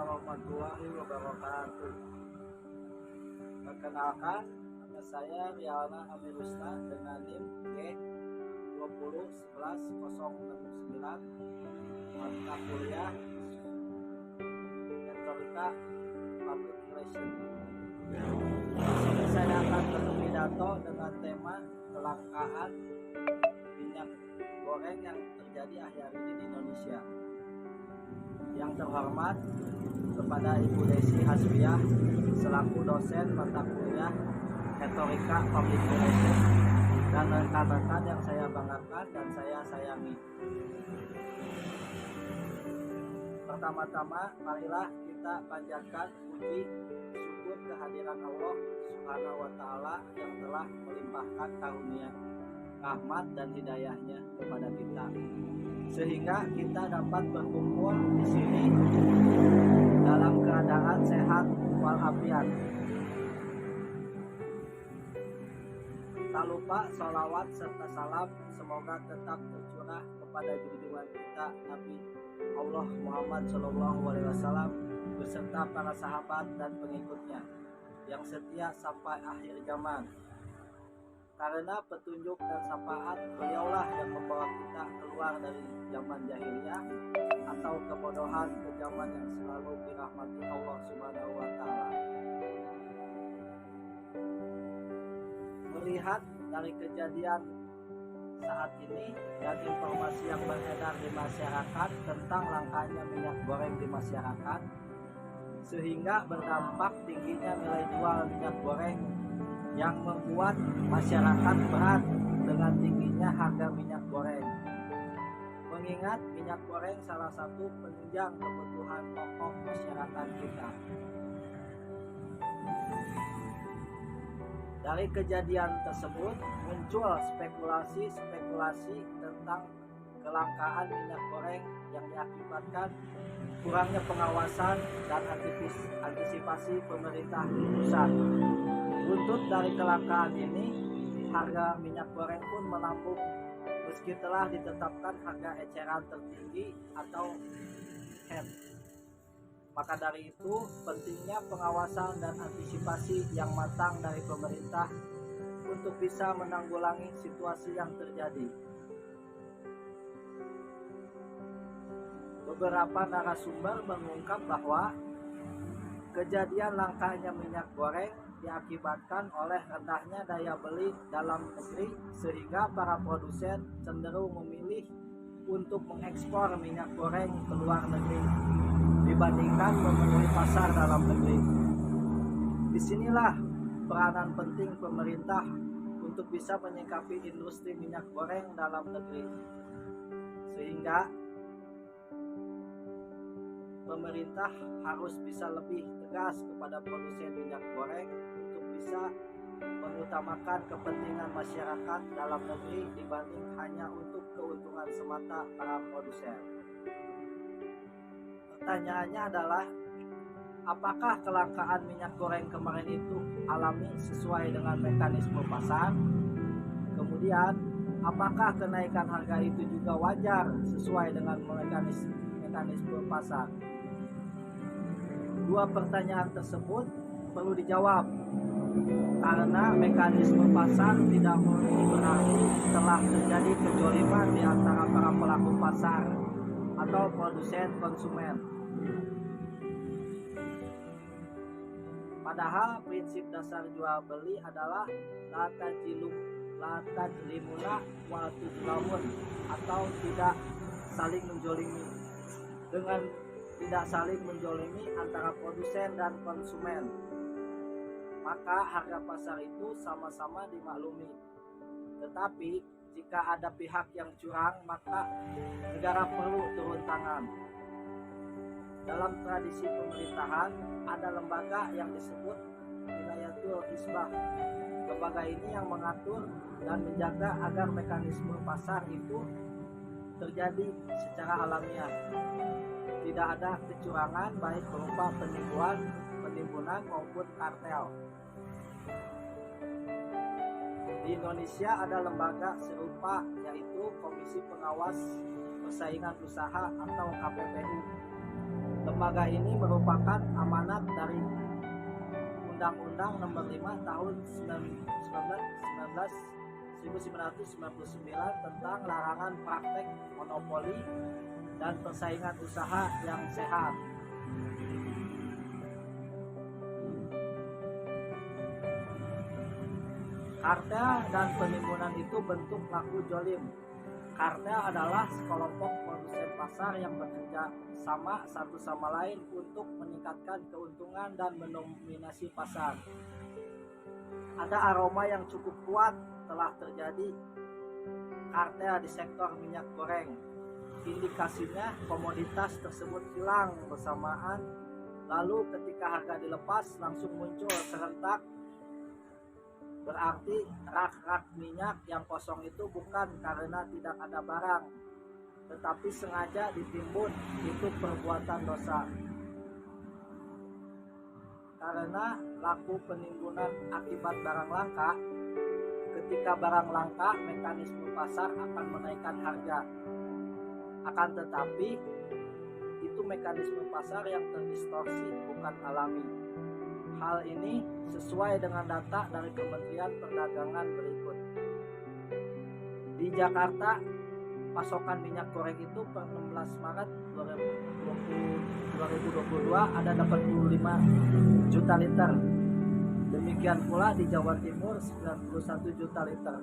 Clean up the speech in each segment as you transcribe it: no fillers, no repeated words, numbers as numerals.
warahmatullahi wabarakatuh. Perkenalkan, nama saya Rialna Amirusta dengan NIM G2011069, mata kuliah Retorika Public Relation. Di sini saya akan berpidato dengan tema kelangkaan minyak goreng yang terjadi akhir ini di Indonesia. Yang terhormat kepada Ibu Desi Hasbiah selaku dosen mata kuliah Retorika Public Relation dan rekan-rekan yang saya banggakan dan saya sayangi. Pertama-tama, marilah kita panjatkan puji syukur kehadiran Allah Subhanahu wa Ta'ala yang telah melimpahkan karunia, rahmat dan hidayahnya kepada kita, sehingga kita dapat berkumpul di sini dalam keadaan sehat walafiat. Tak lupa sholawat serta salam semoga tetap tercurah kepada junjungan kita Nabi Allah Muhammad SAW beserta para sahabat dan pengikutnya yang setia sampai akhir zaman. Karena petunjuk dan syafaat beliaulah yang membawa kita keluar dari zaman jahiliyah atau kebodohan ke zaman yang selalu dirahmati Allah Subhanahu wa Ta'ala. Melihat dari kejadian saat ini dan informasi yang beredar di masyarakat tentang langkanya minyak goreng di masyarakat, sehingga berdampak tingginya nilai jual minyak goreng yang membuat masyarakat berat dengan tingginya harga minyak goreng. Mengingat minyak goreng salah satu penunjang kebutuhan pokok masyarakat kita. Dari kejadian tersebut muncul spekulasi tentang kelangkaan minyak goreng yang diakibatkan kurangnya pengawasan dan antisipasi pemerintah pusat. Buntut dari kelangkaan ini, harga minyak goreng pun melambung meski telah ditetapkan harga eceran tertinggi atau HET. Maka dari itu, pentingnya pengawasan dan antisipasi yang matang dari pemerintah untuk bisa menanggulangi situasi yang terjadi. Beberapa narasumber mengungkap bahwa kejadian langkanya minyak goreng diakibatkan oleh rendahnya daya beli dalam negeri, sehingga para produsen cenderung memilih untuk mengekspor minyak goreng ke luar negeri dibandingkan memenuhi pasar dalam negeri. Disinilah peranan penting pemerintah untuk bisa menyikapi industri minyak goreng dalam negeri, sehingga pemerintah harus bisa lebih tegas kepada produsen minyak goreng untuk bisa mengutamakan kepentingan masyarakat dalam negeri dibanding hanya untuk keuntungan semata para produsen. Pertanyaannya adalah, apakah kelangkaan minyak goreng kemarin itu alami sesuai dengan mekanisme pasar? Kemudian, apakah kenaikan harga itu juga wajar sesuai dengan mekanisme pasar? Dua pertanyaan tersebut perlu dijawab, karena mekanisme pasar tidak murni berarti telah terjadi kejoliman di antara para pelaku pasar atau produsen konsumen. Padahal prinsip dasar jual beli adalah la tajlimuna wa tujlamun, atau tidak saling menjolimi. Dengan tidak saling menjolimi antara produsen dan konsumen, maka harga pasar itu sama-sama dimaklumi. Tetapi jika ada pihak yang curang, maka negara perlu turun tangan. Dalam tradisi pemerintahan ada lembaga yang disebut Wilayatul Hisbah. Lembaga ini yang mengatur dan menjaga agar mekanisme pasar itu terjadi secara alamiah. Tidak ada kecurangan baik berupa penimbunan maupun kartel. Di Indonesia ada lembaga serupa, yaitu Komisi Pengawas Persaingan Usaha atau KPPU. Lembaga ini merupakan amanat dari Undang-Undang Nomor 5 Tahun 1999 tentang larangan praktek monopoli dan persaingan usaha yang sehat. Kartel dan penimbunan itu bentuk laku jolim. Kartel adalah sekelompok produsen pasar yang bekerja sama satu sama lain untuk meningkatkan keuntungan dan mendominasi pasar. Ada aroma yang cukup kuat telah terjadi kartel di sektor minyak goreng. Indikasinya komoditas tersebut hilang bersamaan, lalu ketika harga dilepas langsung muncul serentak. Berarti rak-rak minyak yang kosong itu bukan karena tidak ada barang, tetapi sengaja ditimbun. Itu perbuatan dosa. Karena laku penimbunan akibat barang langka, ketika barang langka mekanisme pasar akan menaikkan harga. Akan tetapi itu mekanisme pasar yang terdistorsi, bukan alami. Hal ini sesuai dengan data dari Kementerian Perdagangan berikut. Di Jakarta, pasokan minyak goreng itu per 16 Maret 2022 ada 85 juta liter. Demikian pula di Jawa Timur 91 juta liter.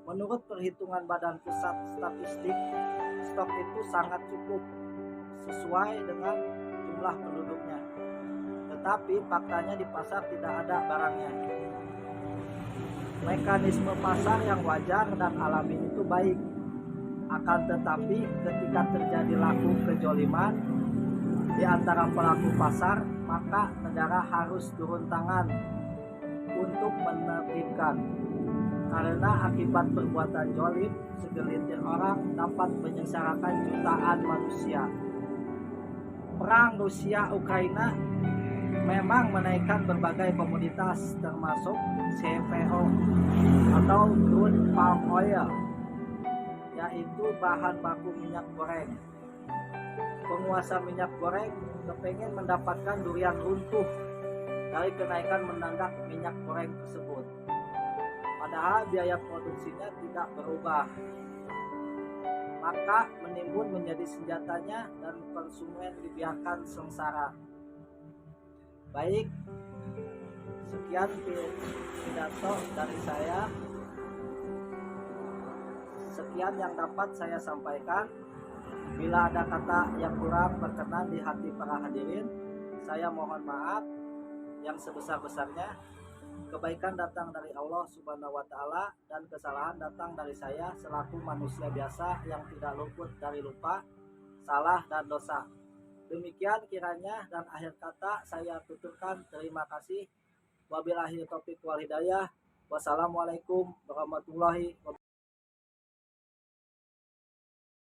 Menurut perhitungan Badan Pusat Statistik, stok itu sangat cukup sesuai dengan jumlah penduduknya. Tetapi faktanya di pasar tidak ada barangnya. Mekanisme pasar yang wajar dan alami itu baik. Akan tetapi ketika terjadi laku kejoliman di antara pelaku pasar, maka negara harus turun tangan untuk menertibkan. Karena akibat perbuatan jolim, segelintir orang dapat menyengsarakan jutaan manusia. Perang Rusia-Ukraina memang menaikkan berbagai komoditas termasuk CPO atau crude palm oil, yaitu bahan baku minyak goreng. Penguasa minyak goreng kepengen mendapatkan durian runtuh dari kenaikan mendadak minyak goreng tersebut. Padahal biaya produksinya tidak berubah. Maka menimbun menjadi senjatanya dan konsumen dibiarkan sengsara. Baik, sekian pidato dari saya. Sekian yang dapat saya sampaikan. Bila ada kata yang kurang berkenan di hati para hadirin, saya mohon maaf yang sebesar-besarnya. Kebaikan datang dari Allah Subhanahu wa Ta'ala, dan kesalahan datang dari saya selaku manusia biasa yang tidak luput dari lupa, salah, dan dosa. Demikian kiranya, dan akhir kata saya tuturkan terima kasih. Wabillahi taufiq wal hidayah. Wassalamualaikum warahmatullahi wabarakatuh.